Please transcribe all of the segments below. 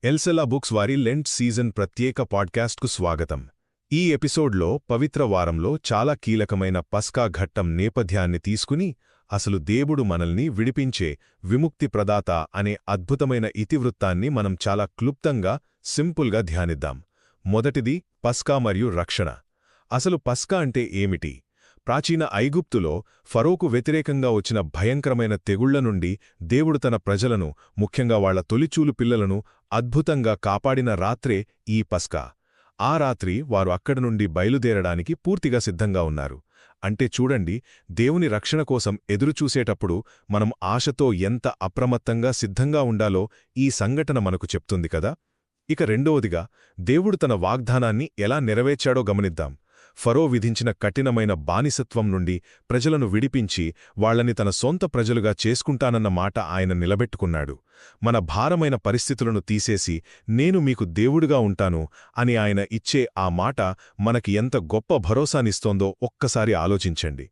ఎల్సెలా books వారి Lent season ప్రత్యేక పాడ్కాస్ట్కు స్వాగతం. ఈ ఎపిసోడ్లో పవిత్ర వారంలో చాలా కీలకమైన పస్కా ఘట్టం నేపథ్యాన్ని తీసుకుని అసలు దేవుడు మనల్ని విడిపించే విముక్తి ప్రదాత అనే అద్భుతమైన ఇతివృత్తాన్ని మనం చాలా క్లుప్తంగా సింపుల్గా ధ్యానిద్దాం. మొదటిది పస్కా మరియు రక్షణ. అసలు పస్కా అంటే ఏమిటి? ప్రాచీన ఐగుప్తులో ఫరోకు వ్యతిరేకంగా వచ్చిన భయంకరమైన తెగుళ్ల నుండి దేవుడు తన ప్రజలను, ముఖ్యంగా వాళ్ల తొలిచూలు పిల్లలను అద్భుతంగా కాపాడిన రాత్రే ఈ పస్కా. ఆ రాత్రి వారు అక్కడి నుండి బయలుదేరడానికి పూర్తిగా సిద్ధంగా ఉన్నారు. అంటే చూడండి, దేవుని రక్షణ కోసం ఎదురుచూసేటప్పుడు మనం ఆశతో ఎంత అప్రమత్తంగా సిద్ధంగా ఉండాలో ఈ సంఘటన మనకు చెప్తుంది కదా. ఇక రెండవదిగా, దేవుడు తన వాగ్దానాన్ని ఎలా నెరవేర్చాడో గమనిద్దాం. ఫరో విధించిన కఠినమైన బానిసత్వం నుండి ప్రజలను విడిపించి వాళ్లని తన సొంత ప్రజలుగా చేసుకుంటానన్న మాట ఆయన నిలబెట్టుకున్నాడు. మన భారమైన పరిస్థితులను తీసేసి నేను మీకు దేవుడుగా ఉంటాను అని ఆయన ఇచ్చే ఆ మాట మనకి ఎంత గొప్ప భరోసానిస్తోందో ఒక్కసారి ఆలోచించండి.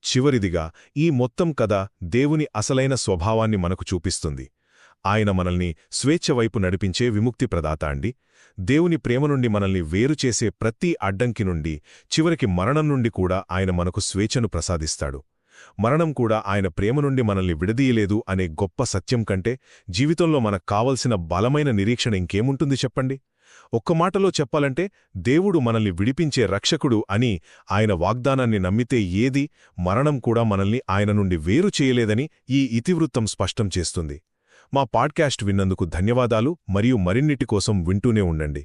చివరిదిగా, ఈ మొత్తం కథ దేవుని అసలైన స్వభావాన్ని మనకు చూపిస్తుంది. ఆయన మనల్ని స్వేచ్ఛ వైపు నడిపించే విముక్తి ప్రదాత అండి. దేవుని ప్రేమ నుండి మనల్ని వేరుచేసే ప్రతి అడ్డంకి నుండి, చివరికి మరణం నుండి కూడా ఆయన మనకు స్వేచ్ఛను ప్రసాదిస్తాడు. మరణం కూడా ఆయన ప్రేమ నుండి మనల్ని విడదీయలేదు అనే గొప్ప సత్యం కంటే జీవితంలో మనకు కావలసిన బలమైన నిరీక్షణ ఇంకేముంటుంది చెప్పండి. ఒక్క మాటలో చెప్పాలంటే, దేవుడు మనల్ని విడిపించే రక్షకుడు అని ఆయన వాగ్దానాన్ని నమ్మితే ఏది, మరణం కూడా మనల్ని ఆయన నుండి వేరు చేయలేదని ఈ ఇతివృత్తం స్పష్టం చేస్తుంది. మా పాడ్కాస్ట్ విన్నందుకు ధన్యవాదాలు, మరియు మరిన్నిటి కోసం వింటూనే ఉండండి.